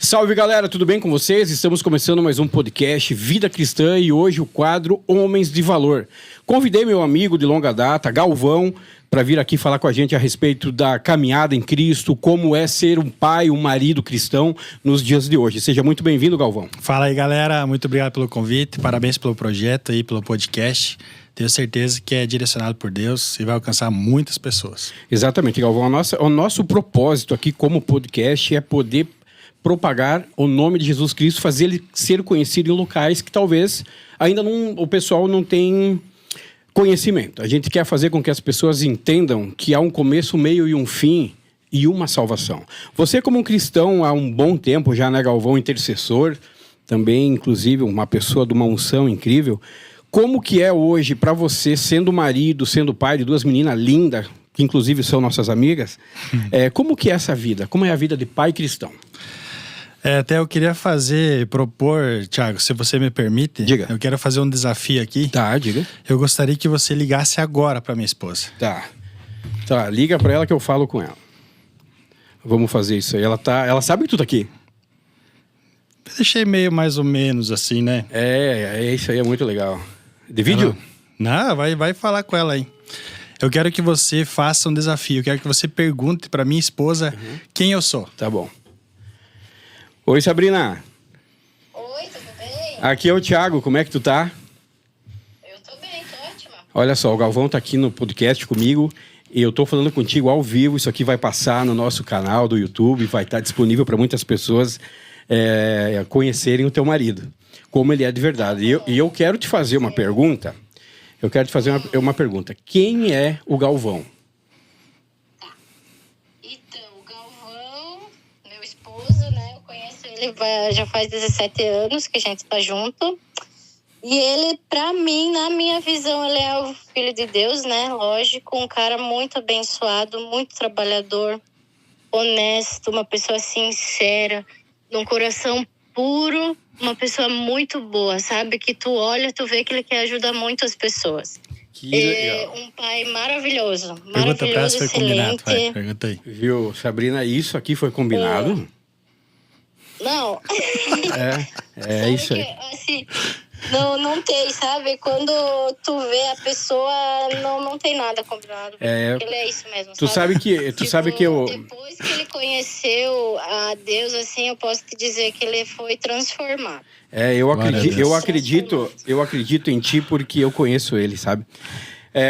Salve galera, tudo bem com vocês? Estamos começando mais um podcast Vida Cristã e hoje o quadro Homens de Valor. Convidei meu amigo de longa data, Galvão, para vir aqui falar com a gente a respeito da caminhada em Cristo, como é ser um pai, um marido cristão nos dias de hoje. Seja muito bem-vindo, Galvão. Fala aí, galera. Muito obrigado pelo convite. Parabéns pelo projeto e pelo podcast. Tenho certeza que é direcionado por Deus e vai alcançar muitas pessoas. Exatamente, Galvão. O nosso propósito aqui como podcast é poder propagar o nome de Jesus Cristo, fazer ele ser conhecido em locais que talvez ainda o pessoal não tem conhecimento. A gente quer fazer com que as pessoas entendam que há um começo, um meio e um fim e uma salvação. Você como um cristão há um bom tempo já, né, Galvão, intercessor, também inclusive uma pessoa de uma unção incrível. Como que é hoje para você, sendo marido, sendo pai de duas meninas lindas, que inclusive são nossas amigas, como que é essa vida? Como é a vida de pai cristão? Até eu queria propor, Thiago, se você me permite. Diga. Eu quero fazer um desafio aqui. Tá, diga. Eu gostaria que você ligasse agora para minha esposa. Tá, liga para ela que eu falo com ela. Vamos fazer isso aí. Ela sabe que tu tá aqui? Eu deixei meio mais ou menos assim, né? Isso aí é muito legal. De vídeo? Não, vai falar com ela aí. Eu quero que você faça um desafio. Eu quero que você pergunte para minha esposa quem eu sou. Tá bom. Oi, Sabrina. Oi, tudo bem? Aqui é o Thiago, como é que tu tá? Eu tô bem, tô ótima. Olha só, o Galvão tá aqui no podcast comigo e eu tô falando contigo ao vivo. Isso aqui vai passar no nosso canal do YouTube, vai estar disponível para muitas pessoas conhecerem o teu marido, como ele é de verdade. E eu quero te fazer uma pergunta. Eu quero te fazer uma pergunta. Quem é o Galvão? Ele já faz 17 anos que a gente tá junto. E ele, pra mim, na minha visão, ele é o filho de Deus, né? Lógico, um cara muito abençoado, muito trabalhador, honesto, uma pessoa sincera, de um coração puro, uma pessoa muito boa, sabe? Que tu olha, tu vê que ele quer ajudar muito as pessoas. Que legal. Um pai maravilhoso, Pergunta pra ela se foi combinado, excelente. Pergunta aí. Viu, Sabrina, isso aqui foi combinado? Não. É isso aí. Assim, não tem, sabe? Quando tu vê a pessoa, não tem nada combinado. Ele é isso mesmo, tu sabe que eu... Depois que ele conheceu a Deus, assim, eu posso te dizer que ele foi transformado. Eu acredito em ti porque eu conheço ele, sabe?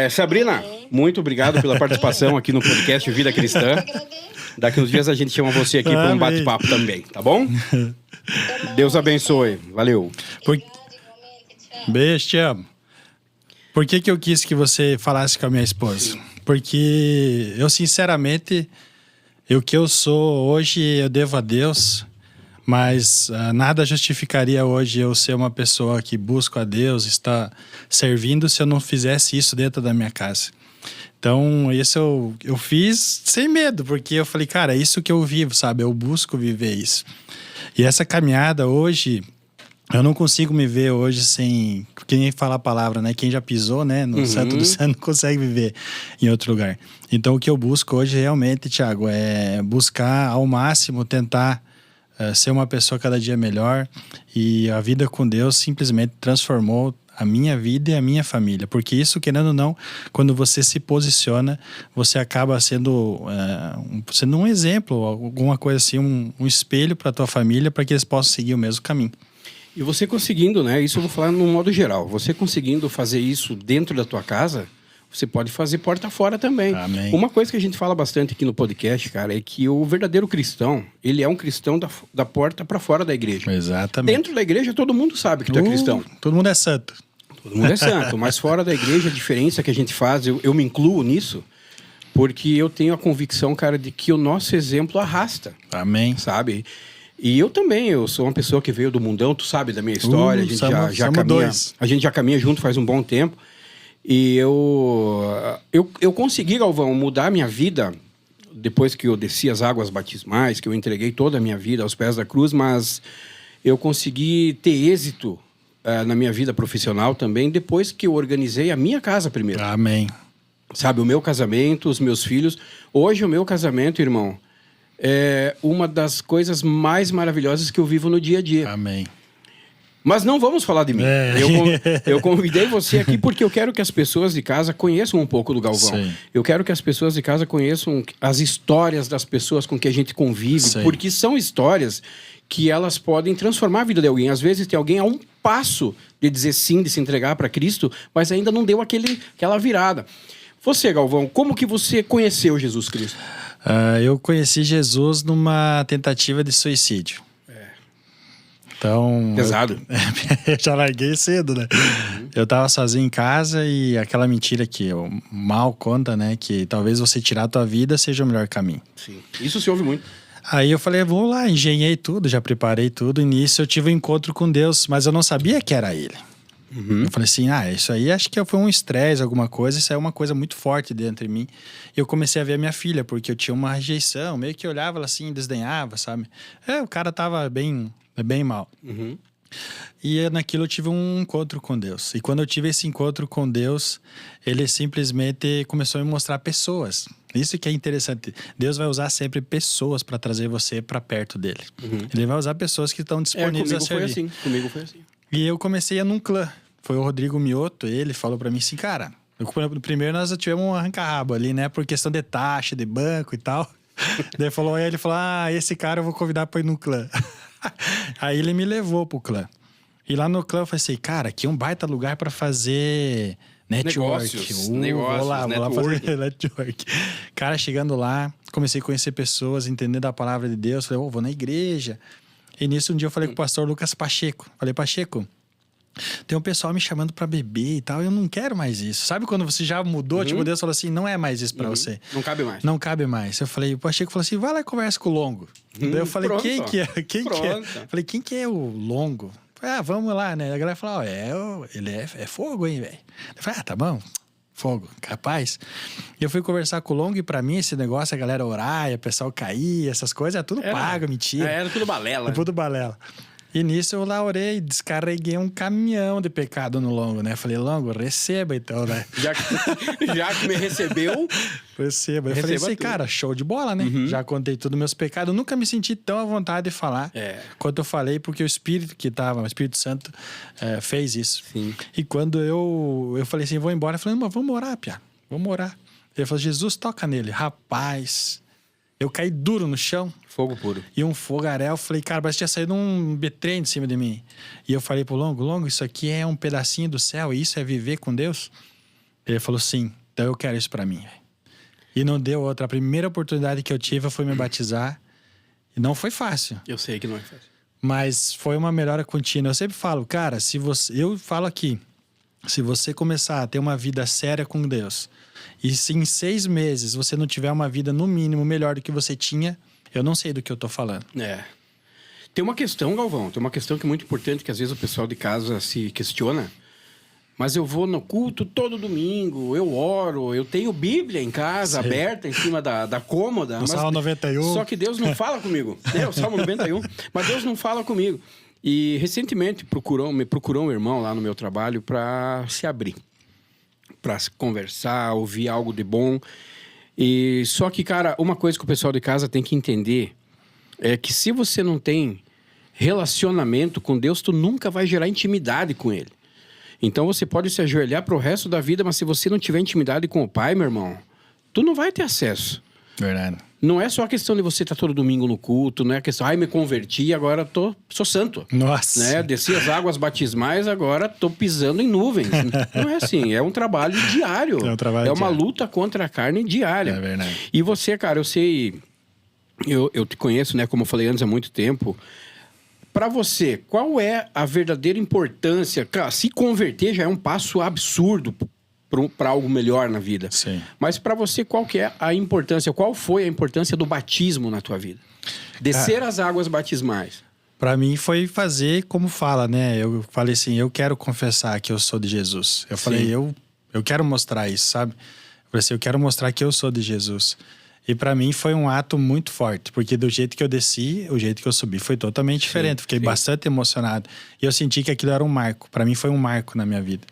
Sabrina, muito obrigado pela participação aqui no podcast Vida Cristã. Daqui uns dias a gente chama você aqui para um bate-papo também, tá bom? Deus abençoe. Valeu. Beijo, te amo. Por que eu quis que você falasse com a minha esposa? Sim. Porque eu, sinceramente, o que eu sou hoje eu devo a Deus, mas nada justificaria hoje eu ser uma pessoa que busca a Deus, está servindo, se eu não fizesse isso dentro da minha casa. Então, isso eu fiz sem medo, porque eu falei, cara, é isso que eu vivo, sabe? Eu busco viver isso. E essa caminhada hoje, eu não consigo me ver hoje sem... Quem fala a palavra, né? Quem já pisou, né? No Santo do Céu não consegue viver em outro lugar. Então, o que eu busco hoje realmente, Thiago, é buscar ao máximo, tentar ser uma pessoa cada dia melhor. E a vida com Deus simplesmente transformou a minha vida e a minha família. Porque isso, querendo ou não, quando você se posiciona, você acaba sendo um exemplo, alguma coisa assim, um espelho para a tua família, para que eles possam seguir o mesmo caminho. E você conseguindo, né? Isso eu vou falar no modo geral. Você conseguindo fazer isso dentro da tua casa, você pode fazer porta fora também. Amém. Uma coisa que a gente fala bastante aqui no podcast, cara, é que o verdadeiro cristão, ele é um cristão da porta para fora da igreja. Exatamente. Dentro da igreja, todo mundo sabe que tu é cristão. Todo mundo é santo. Todo mundo é santo, mas fora da igreja, a diferença que a gente faz, eu me incluo nisso, porque eu tenho a convicção, cara, de que o nosso exemplo arrasta. Amém. Sabe? E eu também, eu sou uma pessoa que veio do mundão, tu sabe da minha história, a gente já caminha, dois. A gente já caminha junto faz um bom tempo. E eu consegui, Galvão, mudar a minha vida depois que eu desci as águas batismais, que eu entreguei toda a minha vida aos pés da cruz, mas eu consegui ter êxito na minha vida profissional também depois que eu organizei a minha casa primeiro. Amém. Sabe, o meu casamento, os meus filhos. Hoje o meu casamento, irmão, é uma das coisas mais maravilhosas que eu vivo no dia a dia. Amém. Mas não vamos falar de mim. Eu convidei você aqui porque eu quero que as pessoas de casa conheçam um pouco do Galvão. Sim. Eu quero que as pessoas de casa conheçam as histórias das pessoas com que a gente convive. Sim. Porque são histórias que elas podem transformar a vida de alguém. Às vezes tem alguém a um passo de dizer sim, de se entregar para Cristo, mas ainda não deu aquela virada. Você, Galvão, como que você conheceu Jesus Cristo? Eu conheci Jesus numa tentativa de suicídio. Então... Pesado. Eu já larguei cedo, né? Eu tava sozinho em casa e aquela mentira que o mal conta, né? Que talvez você tirar a tua vida seja o melhor caminho. Sim. Isso se ouve muito. Aí eu falei, vou lá, engenhei tudo, já preparei tudo. E nisso eu tive um encontro com Deus, mas eu não sabia que era Ele. Eu falei assim, isso aí acho que foi um estresse, alguma coisa. Isso é uma coisa muito forte dentro de mim. E eu comecei a ver a minha filha, porque eu tinha uma rejeição. Meio que olhava ela assim, desdenhava, sabe? O cara tava bem mal. E naquilo eu tive um encontro com Deus. E quando eu tive esse encontro com Deus, Ele simplesmente começou a me mostrar pessoas. Isso que é interessante. Deus vai usar sempre pessoas para trazer você para perto dele. Ele vai usar pessoas que estão disponíveis a servir. Comigo foi assim. E eu comecei a num clã. Foi o Rodrigo Mioto, ele falou pra mim assim, cara... Primeiro nós tivemos um arranca-rabo ali, né? Por questão de taxa, de banco e tal. Daí ele falou, esse cara eu vou convidar pra ir no clã. Aí ele me levou pro clã. E lá no clã eu falei assim, cara, aqui é um baita lugar pra fazer... Network. Negócios, vou lá fazer network. Cara, chegando lá, comecei a conhecer pessoas, entendendo a palavra de Deus. Falei, vou na igreja. E nisso um dia eu falei com o pastor Lucas Pacheco. Falei, Pacheco, tem um pessoal me chamando pra beber e tal, eu não quero mais isso. Sabe quando você já mudou? Tipo, Deus falou assim, não é mais isso pra você. Não cabe mais. Não cabe mais. Eu falei, o Pacheco falou assim, vai lá e conversa com o Longo. Daí eu falei, pronto. Quem que é? Falei, quem que é o Longo? Falei, vamos lá, né? A galera falou, ele é fogo, hein, velho? Eu falei, tá bom. Fogo, capaz. E eu fui conversar com o Longo e pra mim esse negócio, a galera orar, e o pessoal cair, essas coisas, é tudo pago, mentira. Era tudo balela. Tudo balela. E nisso eu lá orei e descarreguei um caminhão de pecado no Longo, né? Falei, Longo, receba então, né? Já que me recebeu... Receba. Eu falei assim, cara, show de bola, né? Já contei todos meus pecados. Eu nunca me senti tão à vontade de falar quanto eu falei, porque o Espírito Santo fez isso. Sim. E quando eu falei assim, vou embora, eu falei, mas vamos orar, Pia. Vamos orar. Ele falou, Jesus, toca nele. Rapaz, eu caí duro no chão. Fogo puro. E um fogaréu, falei, cara, parece que tinha saído um bitrem de cima de mim. E eu falei pro Longo, isso aqui é um pedacinho do céu, e isso é viver com Deus? Ele falou, sim, então eu quero isso pra mim. E não deu outra. A primeira oportunidade que eu tive foi me batizar. E não foi fácil. Eu sei que não é fácil. Mas foi uma melhora contínua. Eu sempre falo, cara, eu falo aqui, se você começar a ter uma vida séria com Deus, e se em 6 meses você não tiver uma vida, no mínimo, melhor do que você tinha, eu não sei do que eu tô falando. Tem uma questão, Galvão, que é muito importante, que às vezes o pessoal de casa se questiona. Mas eu vou no culto todo domingo, eu oro, eu tenho Bíblia em casa, aberta em cima da cômoda. O Salmo 91. Só que Deus não fala comigo. O Salmo 91. Mas Deus não fala comigo. E recentemente me procurou um irmão lá no meu trabalho para se abrir. Para conversar, ouvir algo de bom. E só que, cara, uma coisa que o pessoal de casa tem que entender é que se você não tem relacionamento com Deus, tu nunca vai gerar intimidade com Ele. Então você pode se ajoelhar pro resto da vida, mas se você não tiver intimidade com o Pai, meu irmão, tu não vai ter acesso. Verdade. Não é só a questão de você estar todo domingo no culto, não é a questão, me converti e agora sou santo. Nossa. Né? Desci as águas batismais, agora tô pisando em nuvens. Não é assim, é um trabalho diário. É uma luta contra a carne diária. É verdade. E você, cara, eu sei, eu te conheço, né, como eu falei antes, há muito tempo. Para você, qual é a verdadeira importância? Claro, se converter já é um passo absurdo para algo melhor na vida. Sim. Mas para você, qual que é a importância? Qual foi a importância do batismo na tua vida? Descer as águas batismais. Para mim foi fazer como fala, né? Eu falei assim, eu quero confessar que eu sou de Jesus. Eu falei, eu quero mostrar isso, sabe? Eu falei assim, eu quero mostrar que eu sou de Jesus. E para mim foi um ato muito forte, porque do jeito que eu desci, o jeito que eu subi foi totalmente diferente. Fiquei bastante emocionado. E eu senti que aquilo era um marco. Para mim foi um marco na minha vida.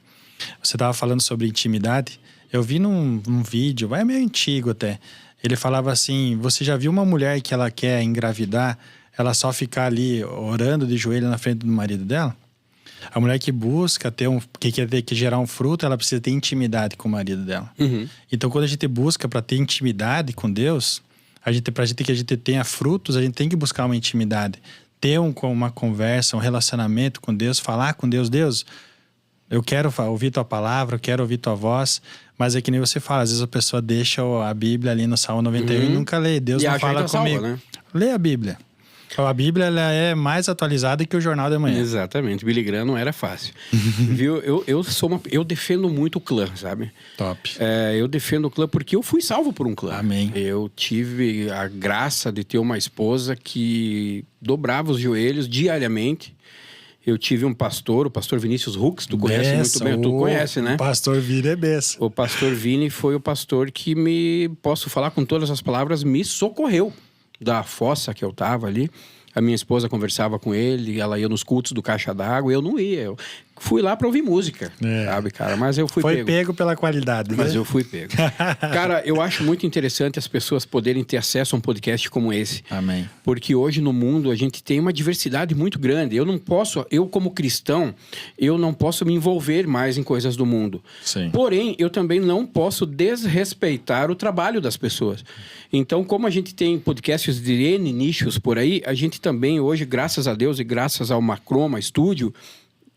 Você estava falando sobre intimidade. Eu vi num vídeo, é meio antigo até, ele falava assim, você já viu uma mulher que ela quer engravidar, ela só ficar ali orando de joelho na frente do marido dela? A mulher que busca que quer ter que gerar um fruto, ela precisa ter intimidade com o marido dela. Então, quando a gente busca para ter intimidade com Deus, pra gente que a gente tenha frutos, a gente tem que buscar uma intimidade. Ter uma conversa, um relacionamento com Deus, falar com Deus. Deus, eu quero ouvir tua palavra, eu quero ouvir tua voz. Mas é que nem você fala, às vezes a pessoa deixa a Bíblia ali no Salmo 91 e nunca lê. Deus não fala comigo. Salva, né? Lê a Bíblia. A Bíblia ela é mais atualizada que o Jornal da Manhã. Exatamente. Billy Graham não era fácil. Viu? Eu defendo muito o clã, sabe? Top. Eu defendo o clã porque eu fui salvo por um clã. Amém. Eu tive a graça de ter uma esposa que dobrava os joelhos diariamente. Eu tive um pastor, o pastor Vinícius Hux, tu conhece muito bem, tu conhece, né? O pastor Vini é beça. O pastor Vini foi o pastor que posso falar com todas as palavras, me socorreu da fossa que eu tava ali. A minha esposa conversava com ele, ela ia nos cultos do Caixa d'Água, eu não ia. Eu fui lá pra ouvir música, sabe, cara? Mas eu fui pego. Foi pego pela qualidade, né? Mas eu fui pego. Cara, eu acho muito interessante as pessoas poderem ter acesso a um podcast como esse. Amém. Porque hoje no mundo a gente tem uma diversidade muito grande. Eu como cristão, eu não posso me envolver mais em coisas do mundo. Sim. Porém, eu também não posso desrespeitar o trabalho das pessoas. Então, como a gente tem podcasts de N nichos por aí, a gente também hoje, graças a Deus e graças ao Macroma Studio,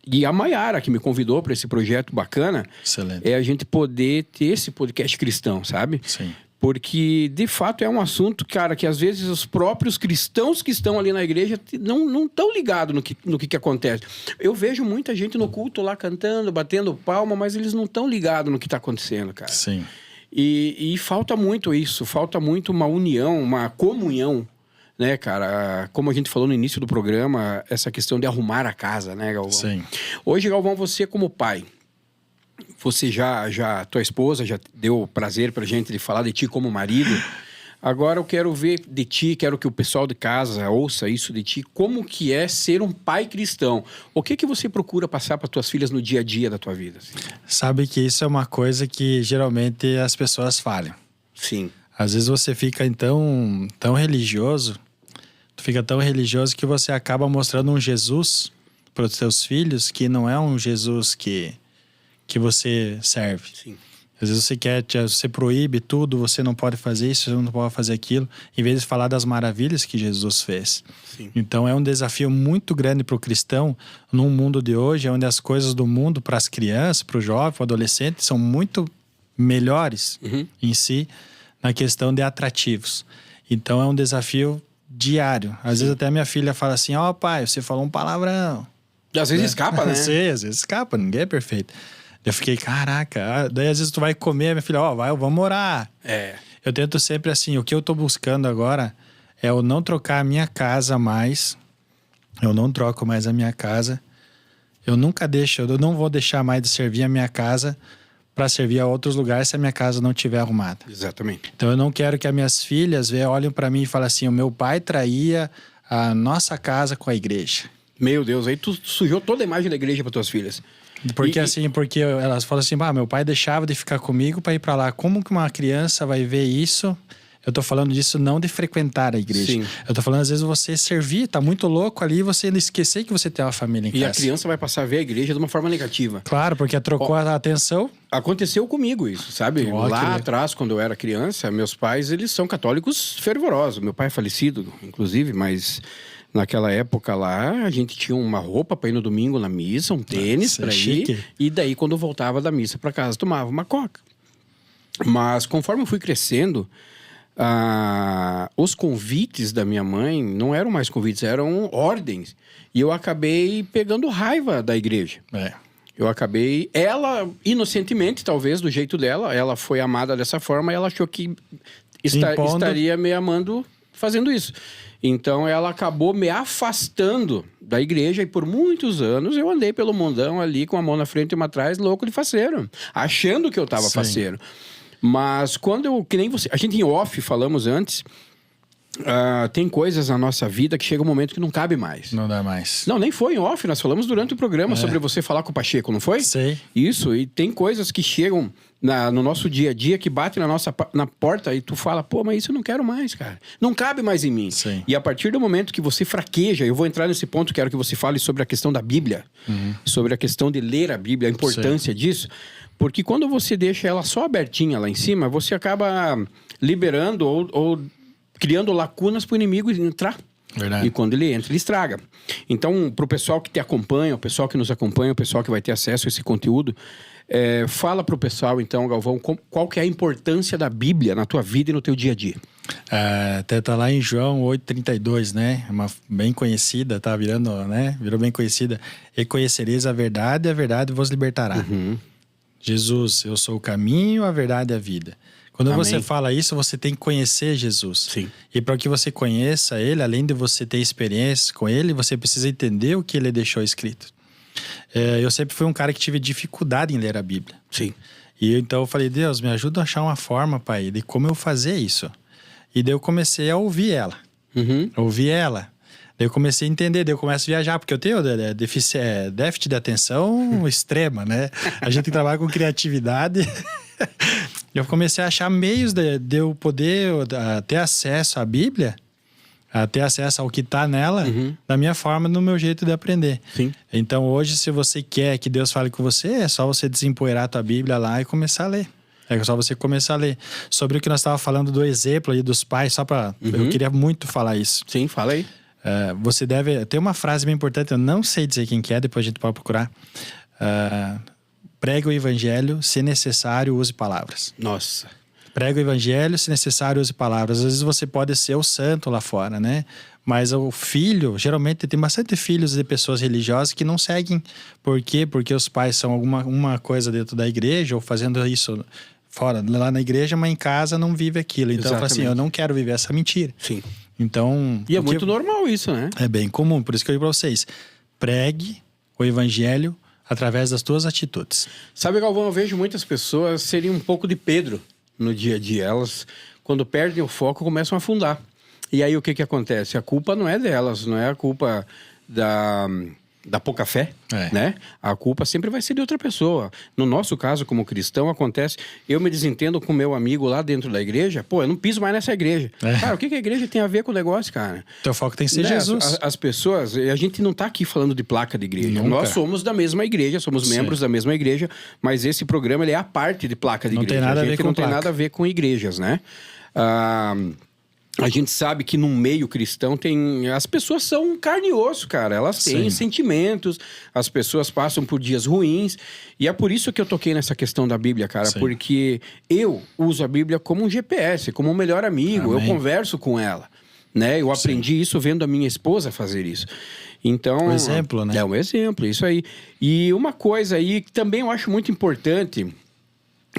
e a Maiara, que me convidou para esse projeto bacana, excelente, é a gente poder ter esse podcast cristão, sabe? Sim. Porque, de fato, é um assunto, cara, que às vezes os próprios cristãos que estão ali na igreja não estão ligados no que acontece. Eu vejo muita gente no culto lá cantando, batendo palma, mas eles não estão ligados no que está acontecendo, cara. Sim. E falta muito isso, falta muito uma união, uma comunhão, né, cara? Como a gente falou no início do programa, essa questão de arrumar a casa, né, Galvão? Sim. Hoje, Galvão, você como pai, você tua esposa já deu prazer pra gente de falar de ti como marido. Agora eu quero ver de ti, quero que o pessoal de casa ouça isso de ti, como que é ser um pai cristão. O que você procura passar para tuas filhas no dia a dia da tua vida? Assim? Sabe que isso é uma coisa que geralmente as pessoas falham. Sim. Às vezes você fica então tão religioso, que você acaba mostrando um Jesus para os seus filhos que não é um Jesus que você serve. Sim. Às vezes você proíbe tudo, você não pode fazer isso, você não pode fazer aquilo, em vez de falar das maravilhas que Jesus fez. Sim. Então é um desafio muito grande para o cristão, num mundo de hoje, onde as coisas do mundo para as crianças, para o jovem, para o adolescente, são muito melhores em si, na questão de atrativos. Então é um desafio diário. Às vezes até a minha filha fala assim, pai, você falou um palavrão. Às vezes escapa, né? Sim, às vezes escapa, ninguém é perfeito. Eu fiquei, caraca. Daí às vezes tu vai comer, minha filha, vamos orar. Eu tento sempre assim, o que eu tô buscando agora é eu não trocar a minha casa mais. Eu não troco mais a minha casa. Eu não vou deixar mais de servir a minha casa para servir a outros lugares se a minha casa não estiver arrumada. Exatamente. Então eu não quero que as minhas filhas olhem para mim e falem assim, o meu pai traía a nossa casa com a igreja. Meu Deus, aí tu sujou toda a imagem da igreja para tuas filhas. Porque elas falam assim, meu pai deixava de ficar comigo para ir para lá. Como que uma criança vai ver isso? Eu tô falando disso não de frequentar a igreja. Sim. Eu tô falando, às vezes, você servir, tá muito louco ali e você esquecer que você tem uma família em casa. E a criança vai passar a ver a igreja de uma forma negativa. Claro, porque trocou a atenção. Aconteceu comigo isso, sabe? Lá atrás, quando eu era criança, meus pais, eles são católicos fervorosos. Meu pai é falecido, inclusive, mas naquela época lá, a gente tinha uma roupa para ir no domingo na missa, um tênis para ir. E daí, quando eu voltava da missa para casa, tomava uma coca. Mas conforme eu fui crescendo, os convites da minha mãe não eram mais convites, eram ordens. E eu acabei pegando raiva da igreja. Eu acabei... Ela, inocentemente, talvez, do jeito dela, ela foi amada dessa forma e ela achou que estaria me amando fazendo isso. Então, ela acabou me afastando da igreja e por muitos anos eu andei pelo mundão ali com a mão na frente e uma atrás, louco de faceiro. Achando que eu tava faceiro. Mas quando que nem você... A gente em off falamos antes tem coisas na nossa vida que chega um momento que não cabe mais. Não dá mais. Não, nem foi em off, nós falamos durante o programa sobre você falar com o Pacheco, não foi? Sei. Isso, e tem coisas que chegam no nosso dia a dia, que batem na porta e tu fala, pô, mas isso eu não quero mais, cara. Não cabe mais em mim. Sim. E a partir do momento que você fraqueja, eu vou entrar nesse ponto, quero que você fale sobre a questão da Bíblia, sobre a questão de ler a Bíblia, a importância disso, porque quando você deixa ela só abertinha lá em cima, você acaba liberando ou criando lacunas para o inimigo entrar. Verdade. E quando ele entra, ele estraga. Então, para o pessoal que te acompanha, o pessoal que nos acompanha, o pessoal que vai ter acesso a esse conteúdo, fala para o pessoal, então, Galvão, qual que é a importância da Bíblia na tua vida e no teu dia a dia? Até tá lá em João 8,32, né? Uma bem conhecida, tá virando, né? Virou bem conhecida. E conhecereis a verdade vos libertará. Jesus, eu sou o caminho, a verdade e a vida. Quando Amém. você fala isso, você tem que conhecer Jesus. Sim. E para que você conheça Ele, além de você ter experiência com Ele, você precisa entender o que Ele deixou escrito. Eu sempre fui um cara que tive dificuldade em ler a Bíblia. Sim. E então eu falei, Deus, me ajuda a achar uma forma, Pai, de como eu fazer isso. E daí eu comecei a ouvir ela. Ouvir ela. Daí eu comecei a entender, daí eu começo a viajar, porque eu tenho déficit de atenção extrema, né? A gente trabalha com criatividade. Eu comecei a achar meios de eu poder ter acesso à Bíblia, ter acesso ao que está nela, da minha forma, no meu jeito de aprender. Sim. Então hoje, se você quer que Deus fale com você, é só você desempoeirar a tua Bíblia lá e começar a ler. É só você começar a ler. Sobre o que nós estávamos falando do exemplo aí dos pais, só para... Eu queria muito falar isso. Sim, fala aí. Você deve... Tem uma frase bem importante, eu não sei dizer quem que é, depois a gente pode procurar. Pregue o evangelho, se necessário, use palavras. Nossa. Pregue o evangelho, se necessário, use palavras. Às vezes você pode ser o santo lá fora, né? Mas o filho, geralmente tem bastante filhos de pessoas religiosas que não seguem. Por quê? Porque os pais são uma coisa dentro da igreja ou fazendo isso fora, lá na igreja, mas em casa não vive aquilo. Então, fala assim, eu não quero viver essa mentira. Sim. Então... E é muito normal isso, né? É bem comum, por isso que eu digo pra vocês. Pregue o evangelho através das tuas atitudes. Sabe, Galvão, eu vejo muitas pessoas serem um pouco de Pedro no dia a dia. Elas, quando perdem o foco, começam a afundar. E aí o que acontece? A culpa não é delas, não é a culpa da pouca fé, né? A culpa sempre vai ser de outra pessoa. No nosso caso, como cristão, acontece... Eu me desentendo com meu amigo lá dentro da igreja. Pô, eu não piso mais nessa igreja. Cara, o que a igreja tem a ver com o negócio, cara? Teu foco tem que ser Jesus. As pessoas... A gente não tá aqui falando de placa de igreja. Nunca. Nós somos da mesma igreja, somos membros da mesma igreja, mas esse programa ele é a parte de placa de igreja. Tem nada a ver com não placa. tem nada a ver com igrejas, né? A gente sabe que no meio cristão as pessoas são carne e osso, cara. Elas têm sentimentos, as pessoas passam por dias ruins. E é por isso que eu toquei nessa questão da Bíblia, cara. Sim. Porque eu uso a Bíblia como um GPS, como um melhor amigo. Amém. Eu converso com ela, né? Eu aprendi isso vendo a minha esposa fazer isso. Então... Um exemplo, né? É um exemplo, isso aí. E uma coisa aí que também eu acho muito importante,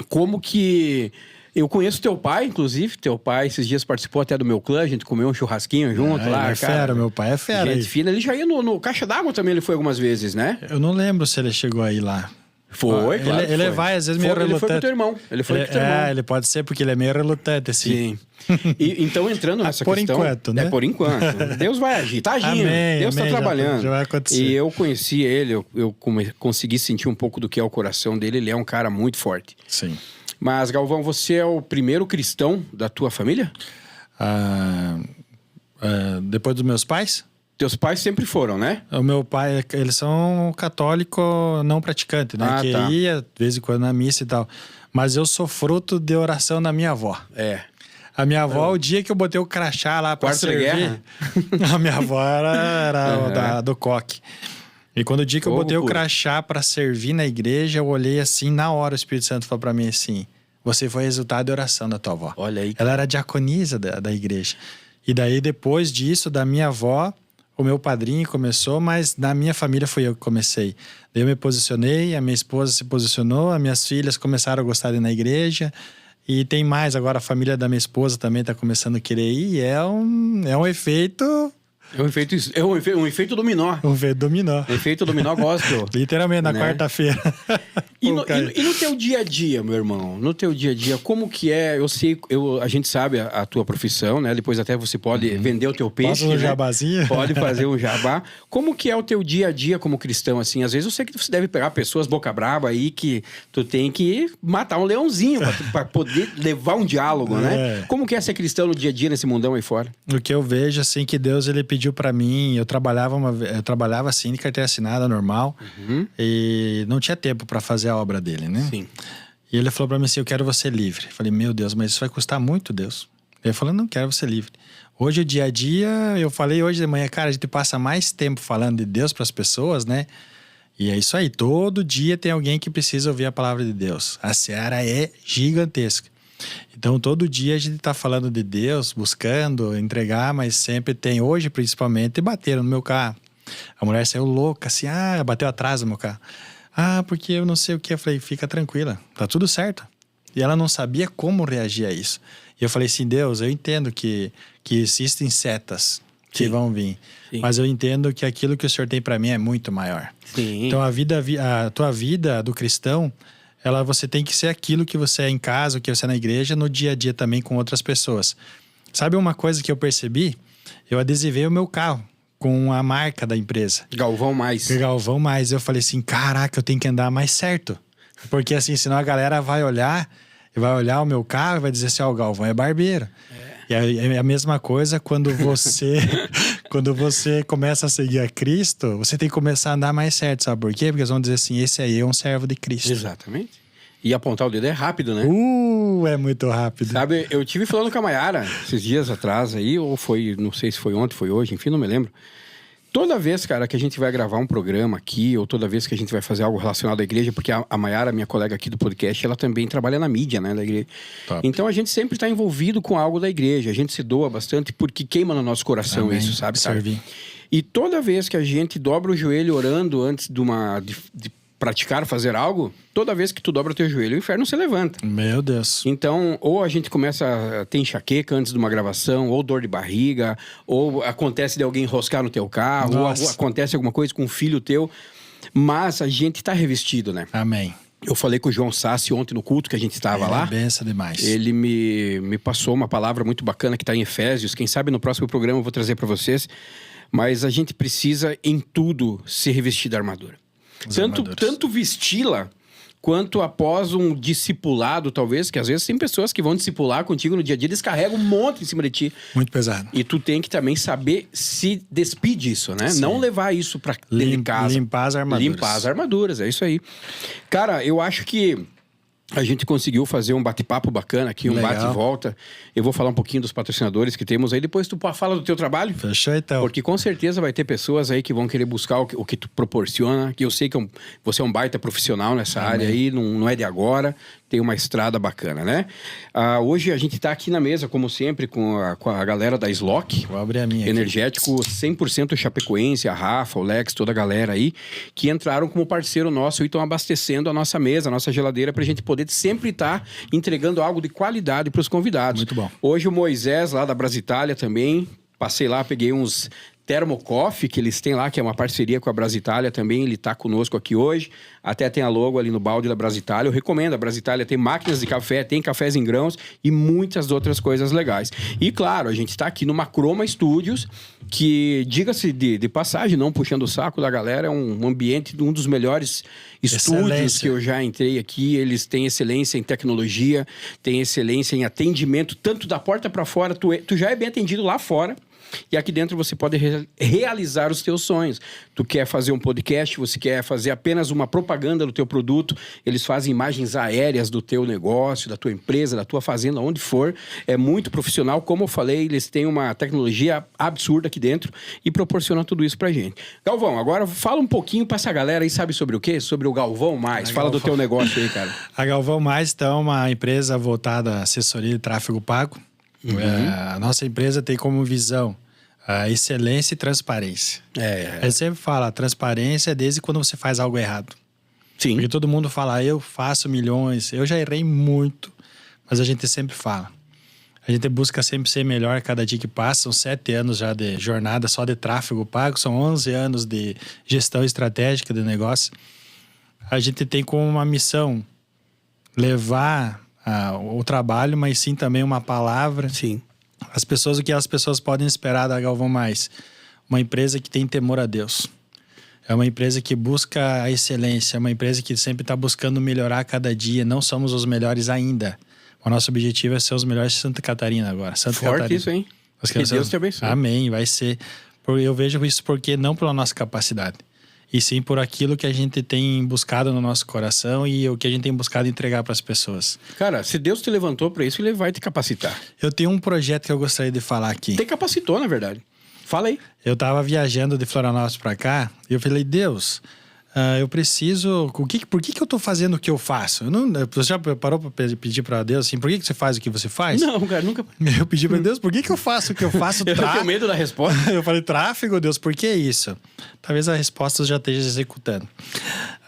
como que... Eu conheço teu pai, inclusive. Teu pai, esses dias, participou até do meu clã. A gente comeu um churrasquinho junto lá, ele é cara. fera, meu pai é fera. Gente fina. Ele já ia no Caixa d'Água também, ele foi algumas vezes, né? Eu não lembro se ele chegou aí lá. Foi, claro que Ele foi. vai, às vezes, meio relutante. Ele foi pro teu irmão. Ele foi pro teu irmão. Ele pode ser, porque ele é meio relutante, assim. Sim. Então, entrando nessa por questão... enquanto, né? Por enquanto. Deus vai agir. Tá agindo. Amém, Deus amém, tá trabalhando. já vai acontecer. E eu conheci ele, eu consegui sentir um pouco do que é o coração dele. Ele é um cara muito forte. Sim. Mas, Galvão, você é o primeiro cristão da tua família? Depois dos meus pais? Teus pais sempre foram, né? O meu pai, eles são católico não praticante, né? Que tá. ia, de vez em quando, na missa e tal. Mas eu sou fruto de oração da minha avó. A minha avó, o dia que eu botei o crachá lá pra Quarta servir... Guerra? A minha avó era do coque. E quando o dia que eu botei o crachá pra servir na igreja, eu olhei assim, na hora o Espírito Santo falou pra mim assim, você foi resultado de oração da tua avó. Olha aí. Ela era diaconisa da igreja. E daí, depois disso, da minha avó, o meu padrinho começou, mas na minha família fui eu que comecei. Daí eu me posicionei, a minha esposa se posicionou, as minhas filhas começaram a gostar de ir na igreja. E tem mais, agora a família da minha esposa também tá começando a querer ir. E é um efeito... É um efeito dominó. Um efeito dominó. Efeito dominó gospel. Literalmente, na né? quarta-feira. E no teu dia a dia, meu irmão? No teu dia a dia, como que é? Eu sei, a gente sabe a tua profissão, né? Depois até você pode vender o teu peixe. Pode um né? jabazinho? Pode fazer um jabá. Como que é o teu dia a dia como cristão, assim? Às vezes eu sei que você deve pegar pessoas boca braba aí que tu tem que matar um leãozinho pra poder levar um diálogo, né? Como que é ser cristão no dia a dia nesse mundão aí fora? O que eu vejo, assim, que Deus, ele pediu pra mim, eu trabalhava assim, de carteira assinada, normal, e não tinha tempo pra fazer a obra dele, né? Sim. E ele falou pra mim assim, eu quero você livre. Eu falei, meu Deus, mas isso vai custar muito, Deus. Ele falou, não quero você livre. Hoje, o dia a dia, eu falei hoje de manhã, cara, a gente passa mais tempo falando de Deus pras pessoas, né? E é isso aí, todo dia tem alguém que precisa ouvir a palavra de Deus. A seara é gigantesca. Então, todo dia a gente tá falando de Deus, buscando entregar, mas sempre tem, hoje principalmente, bateram no meu carro. A mulher saiu louca, assim, bateu atrás no meu carro. Porque eu não sei o que. Eu falei, fica tranquila, tá tudo certo. E ela não sabia como reagir a isso. E eu falei assim, Deus, eu entendo que existem setas que vão vir. Sim. Mas eu entendo que aquilo que o Senhor tem para mim é muito maior. Sim. Então, a tua vida do cristão, você tem que ser aquilo que você é em casa, o que você é na igreja, no dia a dia também com outras pessoas. Sabe uma coisa que eu percebi? Eu adesivei o meu carro com a marca da empresa. Galvão Mais. Galvão Mais. Eu falei assim, caraca, eu tenho que andar mais certo. Porque assim, senão a galera vai olhar o meu carro e vai dizer assim, o Galvão é barbeiro. E é a mesma coisa quando você começa a seguir a Cristo, você tem que começar a andar mais certo, sabe por quê? Porque eles vão dizer assim, esse aí é um servo de Cristo. Exatamente. E apontar o dedo é rápido, né? É muito rápido. Sabe, eu tive falando com a Mayara esses dias atrás aí, ou foi, não sei se foi ontem, foi hoje, enfim, não me lembro. Toda vez, cara, que a gente vai gravar um programa aqui, ou toda vez que a gente vai fazer algo relacionado à igreja, porque a Mayara, minha colega aqui do podcast, ela também trabalha na mídia, né, da igreja. Top. Então a gente sempre está envolvido com algo da igreja, a gente se doa bastante porque queima no nosso coração. Amém. Isso, sabe? Servir. E toda vez que a gente dobra o joelho orando antes de praticar, fazer algo, toda vez que tu dobra o teu joelho, o inferno se levanta. Meu Deus. Então, ou a gente começa a ter enxaqueca antes de uma gravação, ou dor de barriga, ou acontece de alguém enroscar no teu carro, ou acontece alguma coisa com um filho teu. Mas a gente tá revestido, né? Amém. Eu falei com o João Sassi ontem no culto que a gente estava lá. Benção demais. Ele me passou uma palavra muito bacana que está em Efésios. Quem sabe no próximo programa eu vou trazer para vocês. Mas a gente precisa, em tudo, se revestir da armadura. Tanto vesti-la, quanto após um discipulado, talvez, que às vezes tem pessoas que vão discipular contigo no dia a dia, eles carregam um monte em cima de ti. Muito pesado. E tu tem que também saber se despir disso, né? Sim. Não levar isso pra dentro de casa. Limpar as armaduras. Limpar as armaduras, é isso aí. Cara, eu acho que a gente conseguiu fazer um bate-papo bacana aqui, um bate e volta. Eu vou falar um pouquinho dos patrocinadores que temos aí. Depois tu fala do teu trabalho. Fechou, então. Porque com certeza vai ter pessoas aí que vão querer buscar o que tu proporciona. Que eu sei que você é um baita profissional nessa área aí. Não é de agora. Tem uma estrada bacana, né? Hoje a gente tá aqui na mesa, como sempre, com a galera da Slock. Vou abrir a minha Energético aqui. 100% chapecoense, a Rafa, o Lex, toda a galera aí, que entraram como parceiro nosso e estão abastecendo a nossa mesa, a nossa geladeira, pra gente poder sempre estar entregando algo de qualidade pros convidados. Muito bom. Hoje o Moisés, lá da Brasitália também, passei lá, peguei uns Thermocoffee que eles têm lá, que é uma parceria com a Brasitália também, ele tá conosco aqui hoje, até tem a logo ali no balde da Brasitália. Eu recomendo, a Brasitália tem máquinas de café, tem cafés em grãos e muitas outras coisas legais. E claro, a gente tá aqui no Macroma Studios, que, diga-se de passagem, não puxando o saco da galera, é um ambiente, um dos melhores estúdios que eu já entrei aqui. Eles têm excelência em tecnologia, têm excelência em atendimento, tanto da porta para fora, tu já é bem atendido lá fora. E aqui dentro você pode realizar os teus sonhos. Tu quer fazer um podcast, você quer fazer apenas uma propaganda do teu produto, eles fazem imagens aéreas do teu negócio, da tua empresa, da tua fazenda, onde for. É muito profissional. Como eu falei, eles têm uma tecnologia absurda aqui dentro e proporcionam tudo isso pra gente. Galvão, agora fala um pouquinho pra essa galera aí, sabe sobre o quê? Sobre o Galvão Mais. Fala do teu negócio aí, cara. A Galvão Mais, então, é uma empresa voltada à assessoria de tráfego pago. A nossa empresa tem como visão a excelência e transparência. Eu sempre falo, a transparência é desde quando você faz algo errado. Sim. Porque todo mundo fala, eu faço milhões, eu já errei muito, mas a gente sempre fala. A gente busca sempre ser melhor a cada dia que passa. São 7 anos já de jornada só de tráfego pago, são 11 anos de gestão estratégica de negócio. a gente tem como uma missão levar o trabalho, mas sim também uma palavra. Sim. As pessoas, o que as pessoas podem esperar da Galvão Mais? Uma empresa que tem temor a Deus. É uma empresa que busca a excelência, é uma empresa que sempre está buscando melhorar a cada dia. Não somos os melhores ainda. O nosso objetivo é ser os melhores de Santa Catarina agora. Santa Forte Catarina. isso, hein? Que Deus te abençoe. Amém, vai ser. Eu vejo isso porque não pela nossa capacidade, e sim por aquilo que a gente tem buscado no nosso coração e o que a gente tem buscado entregar para as pessoas. Cara, se Deus te levantou para isso, ele vai te capacitar. Eu tenho um projeto que eu gostaria de falar aqui. Te capacitou, na verdade. Fala aí. Eu tava viajando de Florianópolis para cá e eu falei, Deus, eu preciso... Por que eu tô fazendo o que eu faço? Você já parou para pedir para Deus assim, por que você faz o que você faz? Não, cara, nunca... Eu pedi para Deus, por que eu faço o que eu faço? Eu tenho medo da resposta. Eu falei, tráfego, Deus, por que isso? Talvez a resposta já esteja executando.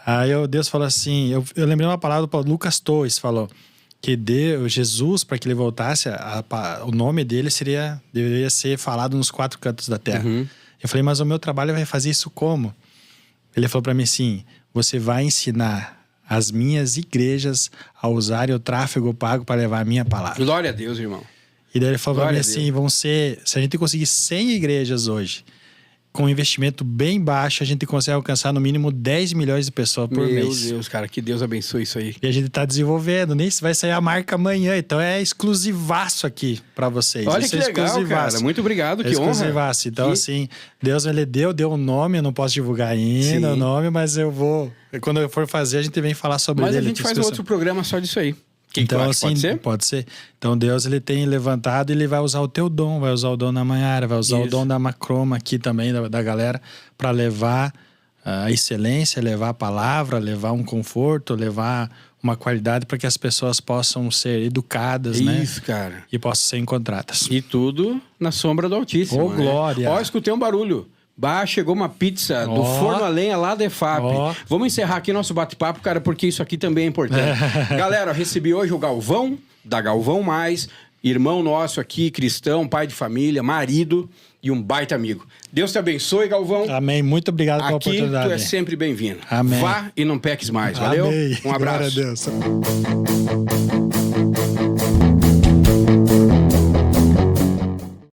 Aí Deus falou assim, eu lembrei uma palavra do Lucas Torres, falou que Jesus, para que ele voltasse, o nome dele deveria ser falado nos 4 cantos da terra. Uhum. Eu falei, mas o meu trabalho vai fazer isso como? Ele falou para mim assim, você vai ensinar as minhas igrejas a usarem o tráfego pago para levar a minha palavra. Glória a Deus, irmão. E daí ele falou para mim Glória a assim, se a gente conseguir 100 igrejas hoje, com um investimento bem baixo, a gente consegue alcançar no mínimo 10 milhões de pessoas por mês. Meu Deus, cara, que Deus abençoe isso aí. E a gente tá desenvolvendo, nem vai sair a marca amanhã, então é exclusivaço aqui para vocês. Olha isso que é legal, exclusivaço. cara. Muito obrigado, que honra. Exclusivaço. Então, assim, Deus ele deu um nome, eu não posso divulgar ainda o nome, mas eu vou... Quando eu for fazer, a gente vem falar sobre ele. Mas a gente faz outro programa só disso aí. Então, que assim, pode ser? Pode ser. Então, Deus, ele tem levantado, ele vai usar o teu dom, vai usar o dom da Manhara, vai usar o dom da Macroma aqui também, da galera, para levar a excelência, levar a palavra, levar um conforto, levar uma qualidade para que as pessoas possam ser educadas, né? Isso, cara. E possam ser encontradas. E tudo na sombra do Altíssimo. Ô, glória! Ó, escutei um barulho. Chegou uma pizza do Forno a Lenha lá da EFAP. Vamos encerrar aqui nosso bate-papo, cara, porque isso aqui também é importante. Galera, recebi hoje o Galvão, da Galvão Mais, irmão nosso aqui, cristão, pai de família, marido e um baita amigo. Deus te abençoe, Galvão. Amém. Muito obrigado pela oportunidade. Aqui tu é sempre bem-vindo. Amém. Vá e não peques mais. Valeu? Amém. Um abraço. Glória a Deus.